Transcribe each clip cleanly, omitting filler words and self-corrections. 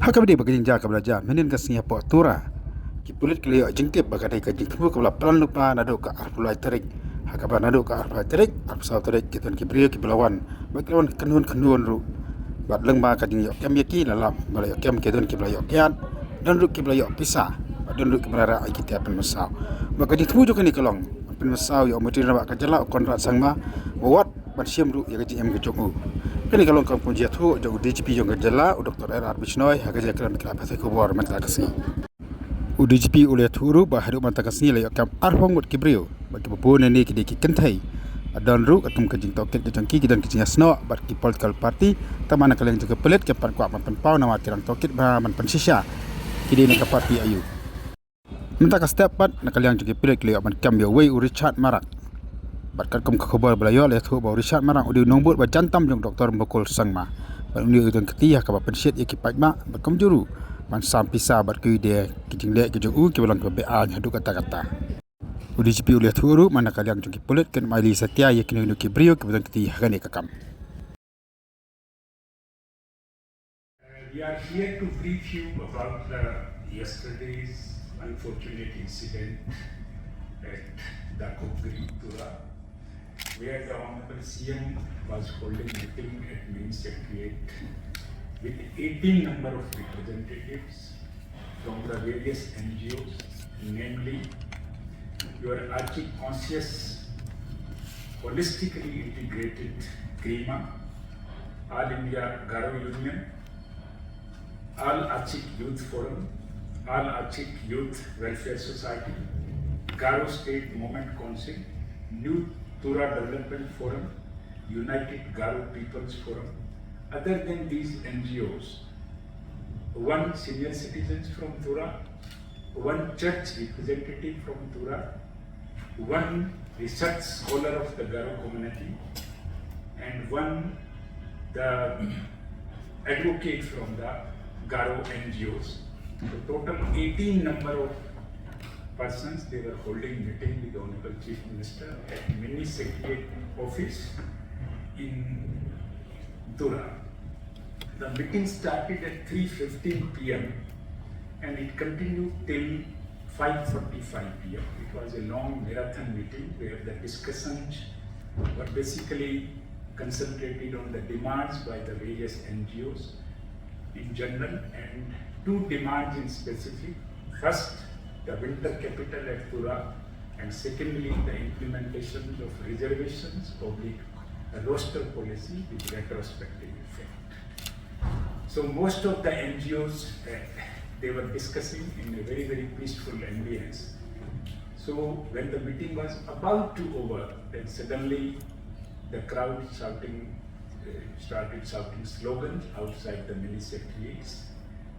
Hakabdi bagajing ja kablaja menin ka Singapore tura ki pulit kliyo jingtip bagadai ka jingtip kabla plan lupa nado ka arpulai terik hakaba nado ka arpulai terik arpsau terik kitun ki briew ki belawan baklawan kanun ru bat lengba ka jing yok kem yaki lalam bala yok kem kitun ki bela yok yan dan ru ki bela yok pisah bat dan ru ki bela ra ki tiap pynmynsaw baka jingtip jo kani kalong pynmynsaw yo mutir na ka jala konrat sangma wat bat shim ru ya ka jingim ke jong kini kalau kau punya tu jauh DGP jong kerjala, Dr. R. Bisnoy, haga jalan kelapa saya kubur mata kasih. DGP oleh turu baharu mata kasih le kam arhong mut kibriu, bagi pupun ini kini kentai. Dan ru atum kajing toket kejangki dan kejing asno bat ki political party tamana kalian juga pelit ke pan kuat man pau nama kirang toket ba man pan shisha. Kini ni ke parti ayu. Mata ka step pat nak kalian juga pelit kali man kam yo way Richard Marak. Batkat kum khabar belayo le thu ba Richard Marang udi nombor ba jantam jong Dr. Mukul sangma ba uni utun ketiah ka ba pensiat ye ki paitma ba kum juru man sam pisa bat ku de kijing le ki jong ki balang ba a hadu kata-kata udi jipi ule thuru mana kaliang jong ki pulit ken maili satya ye ki nu ki briew ki balang ketiah gane kakam. We are here to brief you about yesterday's unfortunate incident at the Tura, where the Honorable CM was holding meeting at Main Secretariat with 18 number of representatives from the various NGOs, namely your Archie Conscious, Holistically Integrated CREMA, All India Garo Union, All Archie Youth Forum, All Archie Youth Welfare Society, Garo State Movement Council, New Tura Development Forum, United Garo People's Forum. Other than these NGOs, one senior citizens from Tura, one church representative from Tura, one research scholar of the Garo community, and one the advocate from the Garo NGOs. The total 18 number of persons, they were holding meeting with the Honorable Chief Minister at Mini Secretariat Office in Tura. The meeting started at 3:15 p.m. and it continued till 5:45 p.m. It was a long marathon meeting where the discussions were basically concentrated on the demands by the various NGOs in general and two demands in specific. First, the winter capital at Tura, and secondly, the implementation of reservations, public roster policy with retrospective effect. So most of the NGOs, they were discussing in a very, very peaceful ambience. So when the meeting was about to over, then suddenly the crowd started shouting slogans outside the mini secretariats.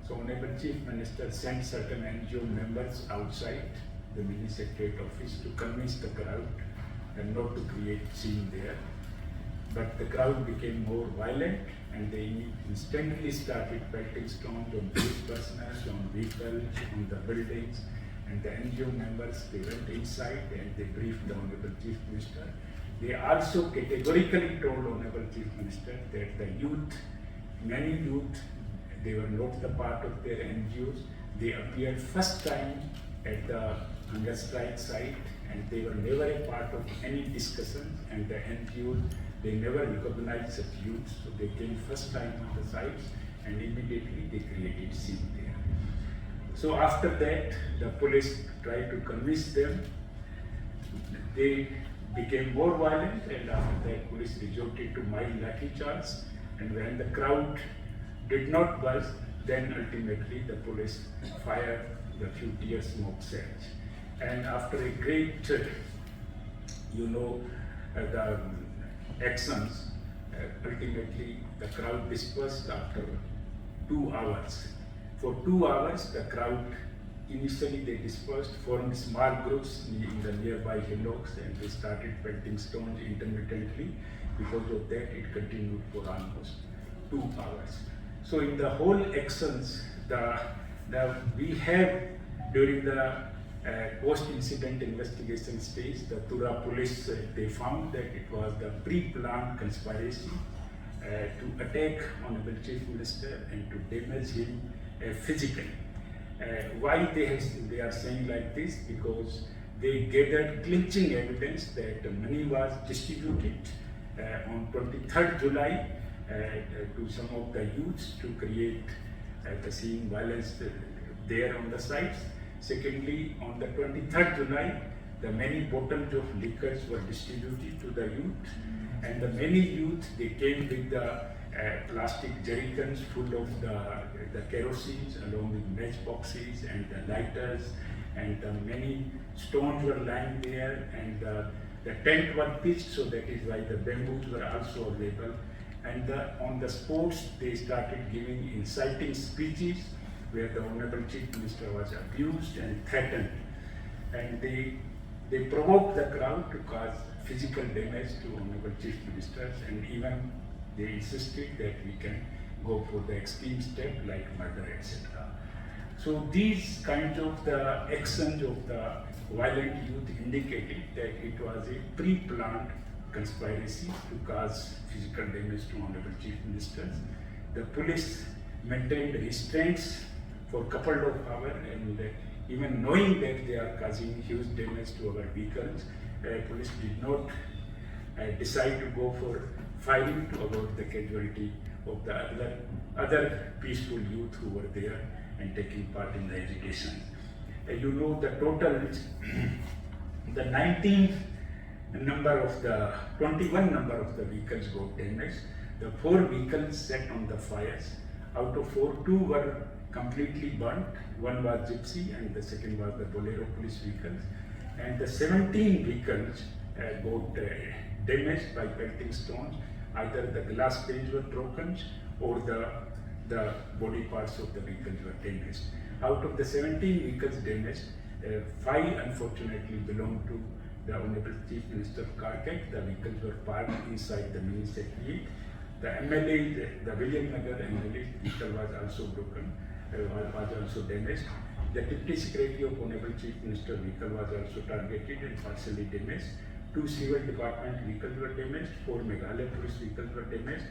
So Honorable Chief Minister sent certain NGO members outside the Mini Secretariat office to convince the crowd and not to create scene there. But the crowd became more violent and they instantly started pelting stones on police personnel, on vehicles, on the buildings. And the NGO members, they went inside and they briefed the Honorable Chief Minister. They also categorically told Honorable Chief Minister that the youth, many youth, they were not the part of their NGOs. They appeared first time at the hunger strike site and they were never a part of any discussion, and the NGOs, they never recognized such youth. So they came first time on the sites and immediately they created scene there. So after that, the police tried to convince them. They became more violent, and after that police resorted to mild lathi charge, and when the crowd did not budge, then ultimately the police fired the few tear smoke shells. And after a great, the actions, ultimately the crowd dispersed after 2 hours. For 2 hours, the crowd, initially they dispersed, formed small groups in the nearby hillocks, and they started pelting stones intermittently. Because of that, it continued for almost 2 hours. So in the whole actions, we have during the post-incident investigation stage, the Tura police, they found that it was the pre-planned conspiracy to attack Honorable Chief Minister and to damage him physically. Why they are saying like this? Because they gathered clinching evidence that money was distributed on 23rd July to some of the youths to create the scene violence there on the sites. Secondly, on the 23rd July, the many bottles of liquors were distributed to the youth, and the many youth, they came with the plastic jerrycans full of the kerosene along with matchboxes and the lighters, and many stones were lying there, and the tent was pitched, so that is why the bamboos were also available. And on the sports, they started giving inciting speeches where the Honorable Chief Minister was abused and threatened, and they provoked the crowd to cause physical damage to Honorable Chief Ministers, and even they insisted that we can go for the extreme step like murder, etc. So these kinds of the actions of the violent youth indicated that it was a pre-planned conspiracy to cause physical damage to Honorable Chief Ministers. The police maintained restraints for a couple of hours, and even knowing that they are causing huge damage to our vehicles, police did not decide to go for firing to avoid the casualty of the other peaceful youth who were there and taking part in the agitation. You know the total, the 19th number of the 21 number of the vehicles got damaged. The 4 vehicles set on the fires. Out of 4, 2 were completely burnt. One was gypsy and the second was the Bolero police vehicles. And the 17 vehicles got damaged by pelting stones. Either the glass panes were broken or the body parts of the vehicles were damaged. Out of the 17 vehicles damaged, 5 unfortunately belonged to the Honorable Chief Minister of Karkek. The vehicles were parked inside the mini secretariat. The MLA, the William Nagar MLA vehicle was also broken, was also damaged. The Deputy Secretary of Honorable Chief Minister vehicle was also targeted and partially damaged. 2 civil department vehicles were damaged. 4 Meghalaya police vehicles were damaged.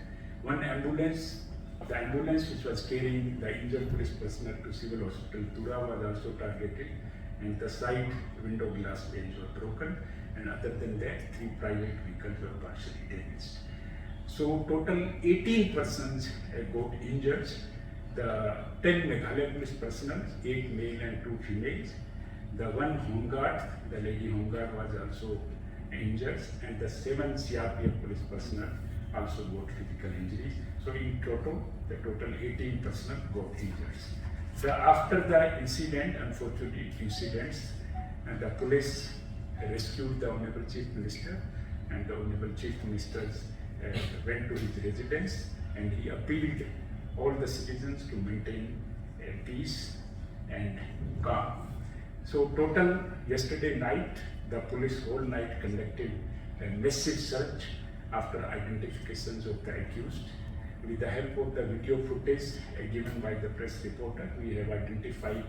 1 ambulance, the ambulance which was carrying the injured police personnel to civil hospital Tura was also targeted, and the side window glass panes were broken, and other than that 3 private vehicles were partially damaged. So total 18 persons got injured. The 10 Meghalaya police personnel, 8 male and 2 females. The 1 home guard, the lady home guard was also injured, and the 7 CRPF police personnel also got physical injuries. So in total, the total 18 personnel got injured. After the incident, unfortunate incidents, and the police rescued the Honorable Chief Minister, and the Honorable Chief Minister went to his residence, and he appealed all the citizens to maintain peace and calm. So total, yesterday night, the police whole night conducted a massive search after identifications of the accused. With the help of the video footage given by the press reporter, we have identified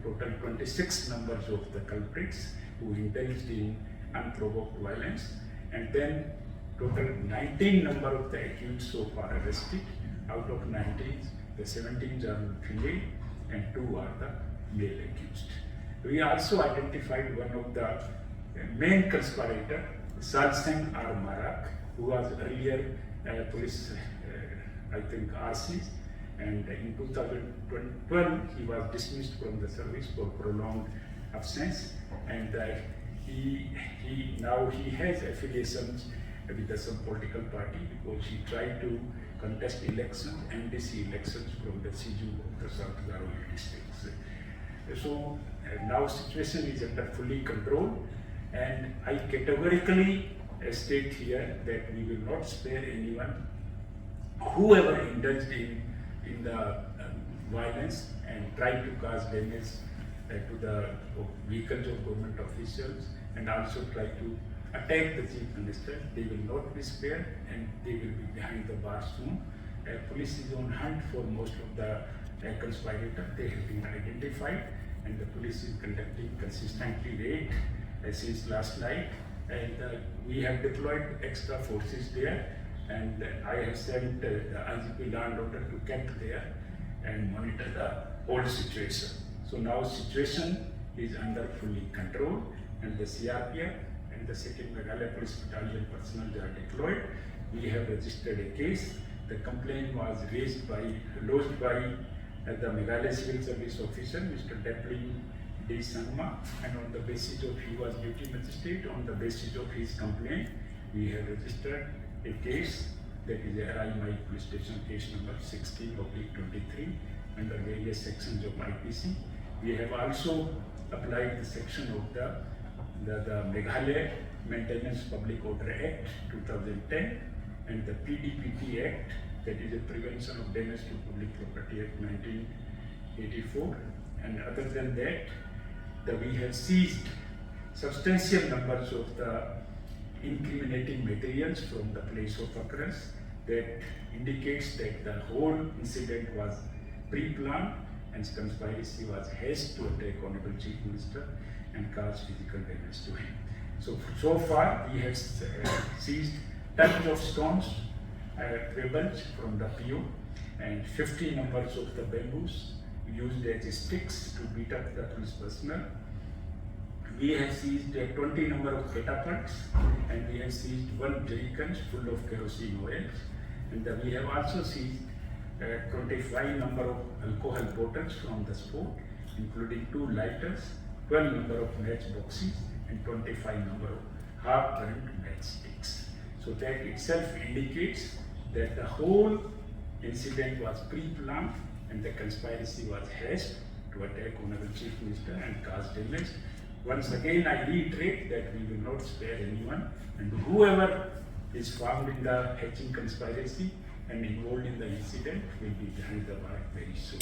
total 26 numbers of the culprits who indulged in unprovoked violence, and then total 19 number of the accused so far arrested. Out of 19, the 17 are female and 2 are the male accused. We also identified one of the main conspirator, Salseng R. Marak, who was earlier police, I think RC, and in 2012 he was dismissed from the service for prolonged absence, and now he has affiliations with some political party because he tried to contest elections, NDC elections from the Siju of the South Garowe districts. So now situation is under fully control, and I categorically state here that we will not spare anyone, whoever indulged in the violence and tried to cause damage to the vehicles of government officials and also try to attack the Chief Minister. They will not be spared, and they will be behind the bars soon. Police is on hunt for most of the conspirators. They have been identified, and the police is conducting consistently raid since last night. And we have deployed extra forces there, and I have sent the IGP land order to camp there and monitor whole situation. So now situation is under fully control, and the CRPF and the 2nd Meghalaya Police Battalion personnel, they are deployed. We have registered a case. The complaint was lodged by the Meghalaya Civil Service officer, Mr. Dapling D. Sangma, and on the basis of he was duty magistrate, on the basis of his complaint, we have registered a case, that is RI Police Station case number 16/23 under various sections of IPC. We have also applied the section of the Meghalaya Maintenance Public Order Act 2010 and the PDPT Act, that is the Prevention of Damage to Public Property Act 1984. And other than that, we have seized substantial numbers of the incriminating materials from the place of occurrence that indicates that the whole incident was pre-planned and conspiracy was hatched to attack Honorable Chief Minister and cause physical damage to him. So far we have seized tons of stones, pebbles from the PO, and 50 numbers of the bamboos used as sticks to beat up the police personnel. We have seized 20 number of catapults, and we have seized 1 jerrycan full of kerosene oil, and we have also seized 25 number of alcohol bottles from the spot, including 2 lighters, 12 number of match boxes, and 25 number of half-burnt matchsticks. So that itself indicates that the whole incident was pre-planned and the conspiracy was hatched to attack Honorable Chief Minister and cause damage. Once again, I reiterate that we will not spare anyone, and whoever is found in the hatching conspiracy and involved in the incident will be behind the bar very soon.